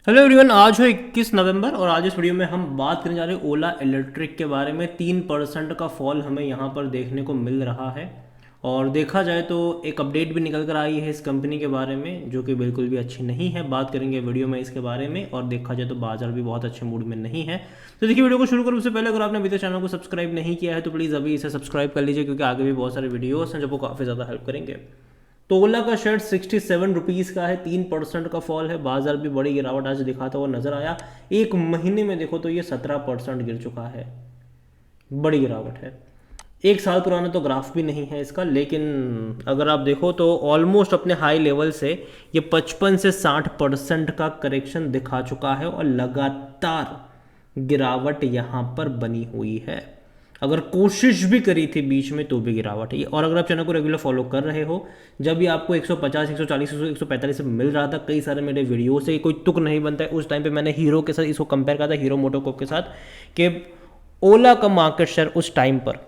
Hello everyone, आज हो 21 नवंबर और आज इस वीडियो में हम बात करने जा रहे हैं ओला इलेक्ट्रिक के बारे में। 3% का फॉल हमें यहाँ पर देखने को मिल रहा है और देखा जाए तो एक अपडेट भी निकल कर आई है इस कंपनी के बारे में, जो कि बिल्कुल भी अच्छी नहीं है। बात करेंगे वीडियो में इसके बारे में और देखा जाए तो बाजार भी बहुत अच्छे मूड में नहीं है। तो देखिए, वीडियो को शुरू करूँ उससे पहले अगर आपने अभी तक चैनल को सब्सक्राइब नहीं किया है तो प्लीज़ अभी इसे सब्सक्राइब कर लीजिए, क्योंकि आगे भी बहुत सारे वीडियोस हैं जो आपको काफ़ी ज़्यादा हेल्प करेंगे। तो ओला का शेयर 67 रुपीज़ का है, 3% का फॉल है। बाजार भी बड़ी गिरावट आज दिखाता हुआ नजर आया। एक महीने में देखो तो ये 17% गिर चुका है, बड़ी गिरावट है। एक साल पुराना तो ग्राफ भी नहीं है इसका, लेकिन अगर आप देखो तो ऑलमोस्ट अपने हाई लेवल से ये 55 से 60% का करेक्शन दिखा चुका है और लगातार गिरावट यहाँ पर बनी हुई है। अगर कोशिश भी करी थी बीच में तो भी गिरावट है। और अगर आप चैनल को रेगुलर फॉलो कर रहे हो, जब भी आपको 150, 140, 145 से मिल रहा था, कई सारे मेरे वीडियो से कोई तुक नहीं बनता है, उस टाइम पे मैंने हीरो के साथ इसको कंपेयर करा था, हीरो मोटोकॉर्प के साथ, कि ओला का मार्केट शेयर उस टाइम पर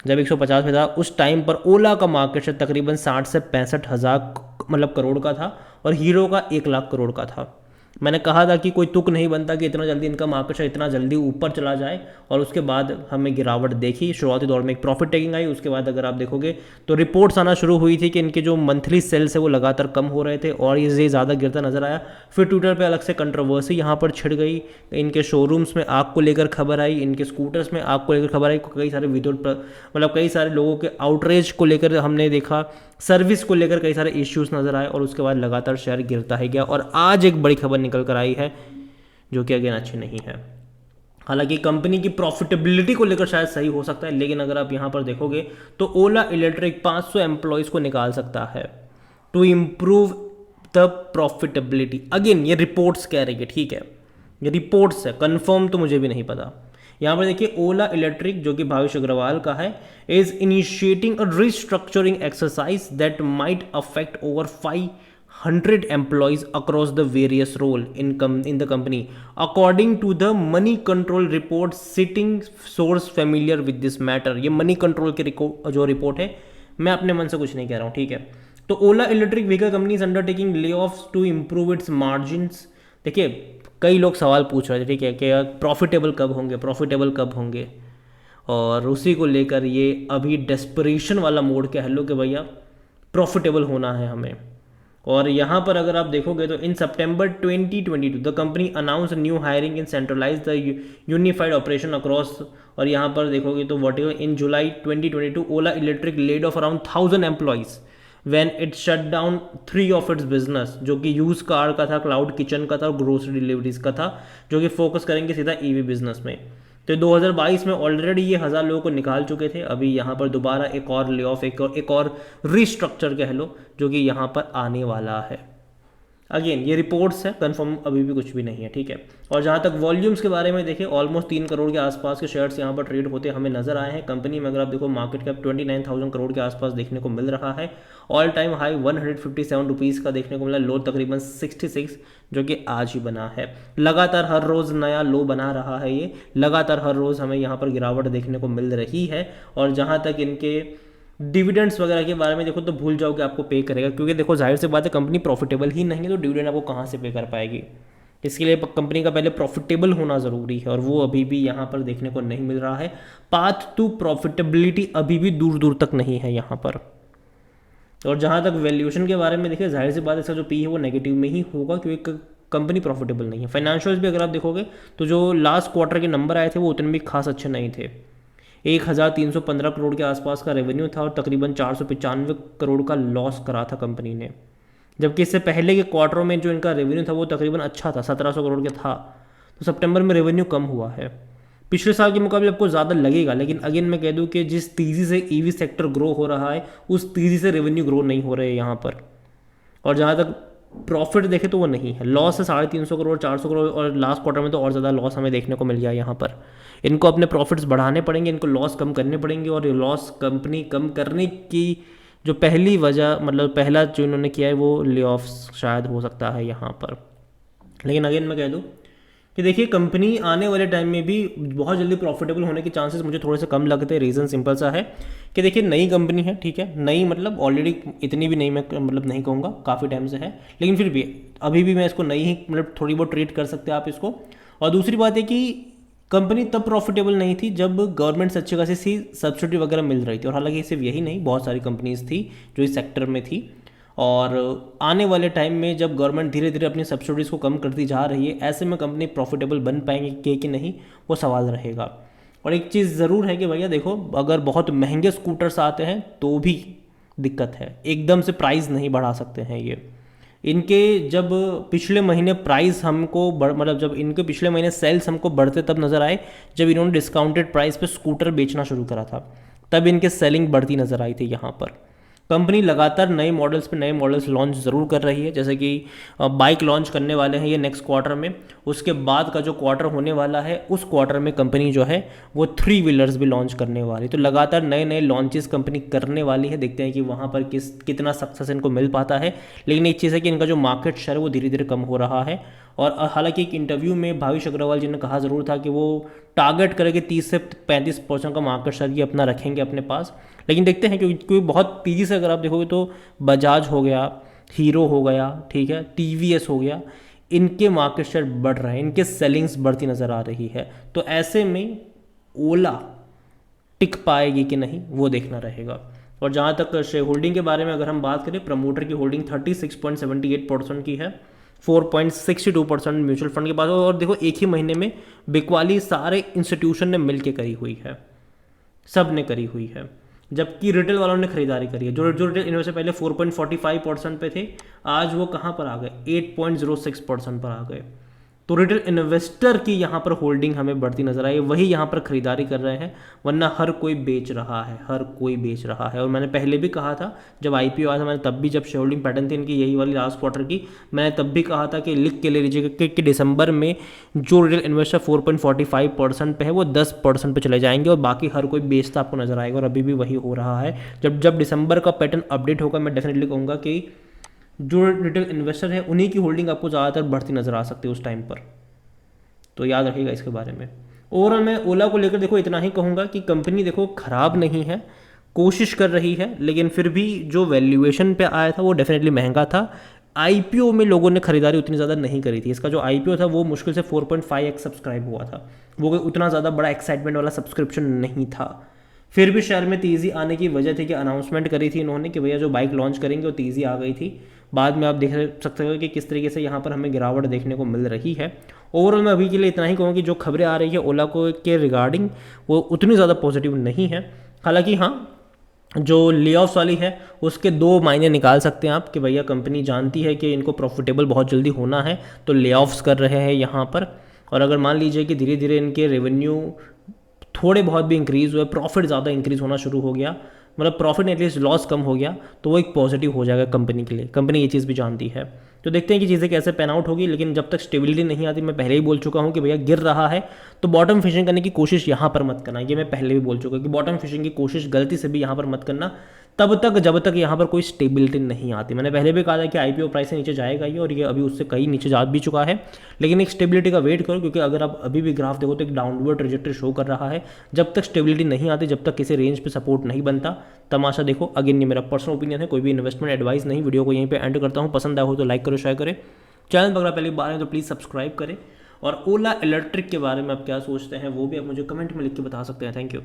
जब 150 में था, उस टाइम पर ओला का मार्केट शेयर तकरीबन 60 से 65 हज़ार मतलब करोड़ का था और हीरो का 1 लाख करोड़ का था। मैंने कहा था कि कोई तुक नहीं बनता कि इतना जल्दी इनका मार्केट शेयर इतना जल्दी ऊपर चला जाए, और उसके बाद हमें गिरावट देखी। शुरुआती दौर में एक प्रॉफिट टेकिंग आई, उसके बाद अगर आप देखोगे तो रिपोर्ट्स आना शुरू हुई थी कि इनके जो मंथली सेल्स है वो लगातार कम हो रहे थे और ये ज़्यादा गिरता नजर आया। फिर ट्विटर पे अलग से कंट्रोवर्सी यहाँ पर छिड़ गई, इनके शोरूम्स में आग को लेकर खबर आई, इनके स्कूटर्स में आग को लेकर खबर आई, कई सारे वीडियो मतलब कई सारे लोगों के आउटरीच को लेकर हमने देखा, सर्विस को लेकर कई सारे इश्यूज नजर आए और उसके बाद लगातार शेयर गिरता ही गया। और आज एक बड़ी खबर निकल कर आई है जो कि अगेन अच्छी नहीं है। हालांकि कंपनी की प्रॉफिटेबिलिटी को लेकर शायद सही हो सकता है, लेकिन अगर आप यहाँ पर देखोगे तो ओला इलेक्ट्रिक 500 एम्प्लॉयज़ को निकाल सकता है to improve the profitability. Again ये रिपोर्ट्स कह रही है, ठीक है, ये रिपोर्ट्स है, कंफर्म तो मुझे भी नहीं पता। यहाँ पर देखिए, ओला इलेक्ट्रिक जो कि भावेश अग्रवाल का है, is initiating a restructuring exercise that might affect over 500 employees across the various role in the company, according to the money control report sitting source familiar with this matter। ये मनी कंट्रोल के जो report है, मैं अपने मन से कुछ नहीं कह रहा हूँ, ठीक है। तो Ola electric vehicle company is undertaking layoffs to improve its margins. देखिए, कई लोग सवाल पूछ रहे थे, ठीक है, कि प्रॉफिटेबल कब होंगे, प्रॉफिटेबल कब होंगे, और उसी को लेकर ये अभी डेस्परेशन वाला मोड कह लो कि भैया प्रॉफिटेबल होना है हमें। और यहाँ पर अगर आप देखोगे तो in September 2022 the company announce new hiring in centralise the unified operation across. और यहाँ पर देखोगे तो what in July 2022 Ola electric laid off around 1000 employees when it shut down 3 of its business, जो कि यूज कार का था, क्लाउड किचन का था और ग्रोसरी डिलीवरीज का था, जो कि फोकस करेंगे सीधा ईवी बिजनेस में। तो 2022 में ऑलरेडी ये 1000 लोगों को निकाल चुके थे, अभी यहाँ पर दोबारा एक और ले ऑफ, एक और रिस्ट्रक्चर कह लो, जो कि यहाँ पर आने वाला है। अगेन ये रिपोर्ट्स है, कंफर्म अभी भी कुछ भी नहीं है, ठीक है। और जहाँ तक वॉल्यूम्स के बारे में देखें, ऑलमोस्ट 3 करोड़ के आसपास के शेयर्स यहाँ पर ट्रेड होते हमें नजर आए हैं। कंपनी में अगर आप देखो मार्केट कैप 29,000 करोड़ के आसपास देखने को मिल रहा है। ऑल टाइम हाई 157 रुपीज़ का देखने को मिला, लो तकरीबन 66, जो कि आज ही बना है। लगातार हर रोज़ नया लो बना रहा है ये, लगातार हर रोज़ हमें यहाँ पर गिरावट देखने को मिल रही है। और जहाँ तक इनके डिविडेंड्स वगैरह के बारे में देखो तो भूल जाओ कि आपको पे करेगा, क्योंकि देखो जाहिर सी बात है, कंपनी प्रॉफिटेबल ही नहीं है तो डिविडेंड आपको कहाँ से पे कर पाएगी। इसके लिए कंपनी का पहले प्रॉफिटेबल होना ज़रूरी है और वो अभी भी यहाँ पर देखने को नहीं मिल रहा है। पाथ टू प्रॉफिटेबिलिटी अभी भी दूर दूर तक नहीं है यहाँ पर। और जहाँ तक वैल्यूएशन के बारे में देखिए, जाहिर सी बात है, इसका जो पी है वो नेगेटिव में ही होगा, क्योंकि कंपनी प्रॉफिटेबल नहीं है। फाइनेंशियल्स भी अगर आप देखोगे तो जो लास्ट क्वार्टर के नंबर आए थे वो उतने भी खास अच्छे नहीं थे। 1315 करोड़ के आसपास का रेवेन्यू था और तकरीबन 495 करोड़ का लॉस करा था कंपनी ने, जबकि इससे पहले के क्वार्टरों में जो इनका रेवेन्यू था वो तकरीबन अच्छा था, 1700 करोड़ का था। तो सितंबर में रेवेन्यू कम हुआ है, पिछले साल के मुकाबले आपको ज़्यादा लगेगा, लेकिन अगेन मैं कह दूं कि जिस तेज़ी से ईवी सेक्टर ग्रो हो रहा है उस तेज़ी से रेवेन्यू ग्रो नहीं हो रहे हैं यहाँ पर। और जहाँ तक प्रॉफिट देखे तो वो नहीं है, लॉस है 350 करोड़, 400 करोड़, और लास्ट क्वार्टर में तो और ज़्यादा लॉस हमें देखने को मिल गया यहाँ पर। इनको अपने प्रॉफिट्स बढ़ाने पड़ेंगे, इनको लॉस कम करने पड़ेंगे, और ये लॉस कंपनी कम करने की जो पहली वजह, मतलब पहला जो इन्होंने किया है वो ले ऑफ्स शायद हो सकता है यहाँ पर। लेकिन अगेन मैं कह दूँ कि देखिए कंपनी आने वाले टाइम में भी बहुत जल्दी प्रॉफिटेबल होने के चांसेस मुझे थोड़े से कम लगते हैं। रीज़न सिंपल सा है कि देखिए नई कंपनी है, ठीक है, नई मतलब ऑलरेडी इतनी भी नहीं, मैं मतलब नहीं कहूँगा, काफ़ी टाइम से है, लेकिन फिर भी अभी भी मैं इसको नई ही मतलब थोड़ी बहुत ट्रीट कर सकते हैं आप इसको। और दूसरी बात है कि कंपनी तब प्रॉफिटेबल नहीं थी जब गवर्नमेंट से अच्छी खासी सी सब्सिडी वगैरह मिल रही थी, और हालांकि सिर्फ यही नहीं, बहुत सारी कंपनीज थी जो इस सेक्टर में थी। और आने वाले टाइम में जब गवर्नमेंट धीरे धीरे अपनी सब्सिडीज़ को कम करती जा रही है, ऐसे में कंपनी प्रॉफिटेबल बन पाएंगे कि नहीं, वो सवाल रहेगा। और एक चीज़ ज़रूर है कि भैया देखो, अगर बहुत महंगे स्कूटर्स आते हैं तो भी दिक्कत है, एकदम से प्राइस नहीं बढ़ा सकते हैं ये। इनके जब पिछले महीने प्राइस हमको मतलब जब इनके पिछले महीने सेल्स हमको बढ़ते तब नज़र आए जब इन्होंने डिस्काउंटेड प्राइस पे स्कूटर बेचना शुरू करा था, तब इनके सेलिंग बढ़ती नज़र आई थी यहाँ पर। कंपनी लगातार नए मॉडल्स पे नए मॉडल्स लॉन्च ज़रूर कर रही है, जैसे कि बाइक लॉन्च करने वाले हैं ये नेक्स्ट क्वार्टर में, उसके बाद का जो क्वार्टर होने वाला है उस क्वार्टर में कंपनी जो है वो 3 व्हीलर्स भी लॉन्च करने वाली। तो लगातार नए नए लॉन्चेस कंपनी करने वाली है, देखते हैं कि वहाँ पर कितना सक्सेस इनको मिल पाता है। लेकिन एक चीज़ है कि इनका जो मार्केट शेयर है वो धीरे धीरे कम हो रहा है। और हालांकि एक इंटरव्यू में भाविश अग्रवाल जी ने कहा ज़रूर था कि वो टारगेट करेंगे 30 से 35% का मार्केट शेयर ये अपना रखेंगे अपने पास। लेकिन देखते हैं क्योंकि बहुत तेज़ी से अगर आप देखोगे तो बजाज हो गया, हीरो हो गया, ठीक है, टीवीएस हो गया, इनके मार्केट शेयर बढ़ रहे हैं, इनके सेलिंग्स बढ़ती नज़र आ रही है। तो ऐसे में ओला टिक पाएगी कि नहीं वो देखना रहेगा। और जहाँ तक शेयर होल्डिंग के बारे में अगर हम बात करें, प्रमोटर की होल्डिंग 36.78% की है, 4.62% म्यूचुअल फंड के पास। और देखो एक ही महीने में बिकवाली सारे इंस्टीट्यूशन ने मिलकर करी हुई है, सब ने करी हुई है, जबकि रिटेल वालों ने खरीदारी करी है। जो रिटेल इन्वेस्टर पहले 4.45% पे थे, आज वो कहाँ पर आ गए, 8.06% पर आ गए। तो रिटेल इन्वेस्टर की यहाँ पर होल्डिंग हमें बढ़ती नजर आई, वही यहाँ पर खरीदारी कर रहे हैं, वरना हर कोई बेच रहा है, हर कोई बेच रहा है। और मैंने पहले भी कहा था जब आईपीओ आया था, मैंने तब भी, जब शेयर होल्डिंग पैटर्न थी इनकी यही वाली लास्ट क्वार्टर की, मैंने तब भी कहा था कि लिख के ले लीजिएगा कि दिसंबर में जो रिटेल इन्वेस्टर 4.45% पे है वो 10% पे चले जाएंगे और बाकी हर कोई बेचता आपको नजर आएगा। और अभी भी वही हो रहा है। जब जब दिसंबर का पैटर्न अपडेट होगा, मैं डेफिनेटली कहूँगा कि जो रिटेल इन्वेस्टर है उन्हीं की होल्डिंग आपको ज़्यादातर बढ़ती नजर आ सकती है उस टाइम पर। तो याद रखिएगा इसके बारे में। ओवरऑल मैं ओला को लेकर देखो इतना ही कहूँगा कि कंपनी देखो खराब नहीं है, कोशिश कर रही है, लेकिन फिर भी जो वैल्यूएशन पे आया था वो डेफिनेटली महंगा था। आईपीओ में लोगों ने खरीदारी उतनी ज़्यादा नहीं करी थी। इसका जो आईपीओ था वो मुश्किल से 4.5x सब्सक्राइब हुआ था, वो कोई उतना ज़्यादा बड़ा एक्साइटमेंट वाला सब्सक्रिप्शन नहीं था। फिर भी शेयर में तेज़ी आने की वजह थी कि अनाउंसमेंट करी थी इन्होंने कि भैया जो बाइक लॉन्च करेंगे वो तेज़ी आ गई थी। बाद में आप देख सकते हो कि किस तरीके से यहाँ पर हमें गिरावट देखने को मिल रही है। ओवरऑल मैं अभी के लिए इतना ही कहूँगा कि जो खबरें आ रही है ओला को के रिगार्डिंग वो उतनी ज़्यादा पॉजिटिव नहीं है। हालांकि हाँ, जो ले ऑफ्स वाली है उसके 2 मायने निकाल सकते हैं आप कि भैया कंपनी जानती है कि इनको प्रॉफिटेबल बहुत जल्दी होना है तो ले ऑफ्स कर रहे हैं यहाँ पर। और अगर मान लीजिए कि धीरे धीरे इनके रेवेन्यू थोड़े बहुत भी इंक्रीज़ हुए, प्रॉफिट ज़्यादा इंक्रीज़ होना शुरू हो गया, मतलब प्रॉफिट एटलीस्ट लॉस कम हो गया, तो वो एक पॉजिटिव हो जाएगा कंपनी के लिए। कंपनी ये चीज़ भी जानती है। तो देखते हैं कि चीज़ें कैसे पैन आउट होगी। लेकिन जब तक स्टेबिलिटी नहीं आती, मैं पहले ही बोल चुका हूँ कि भैया गिर रहा है तो बॉटम फिशिंग करने की कोशिश यहाँ पर मत करना। ये मैं पहले भी बोल चुका कि बॉटम फिशिंग की कोशिश गलती से भी यहाँ पर मत करना तब तक जब तक यहाँ पर कोई स्टेबिलिटी नहीं आती। मैंने पहले भी कहा था कि आईपीओ प्राइस से नीचे जाएगा ये, और ये अभी उससे कहीं नीचे जा भी चुका है। लेकिन एक स्टेबिलिटी का वेट करो, क्योंकि अगर आप अभी भी ग्राफ देखो तो एक डाउनवर्ड ट्रेजेक्टरी शो कर रहा है। जब तक स्टेबिलिटी नहीं आती, जब तक किसी रेंज पे सपोर्ट नहीं बनता, तमाशा देखो। अगेन ये मेरा पर्सनल ओपिनियन है, कोई भी इन्वेस्टमेंट एडवाइस नहीं। वीडियो को यहीं पे एंड करता हूँ। पसंद आया हो तो लाइक करो, शेयर करें। चैनल पर अगर पहली बार है तो प्लीज़ सब्सक्राइब करें। और ओला इलेक्ट्रिक के बारे में आप क्या सोचते हैं वो भी आप मुझे कमेंट में लिख के बता सकते हैं। Thank you.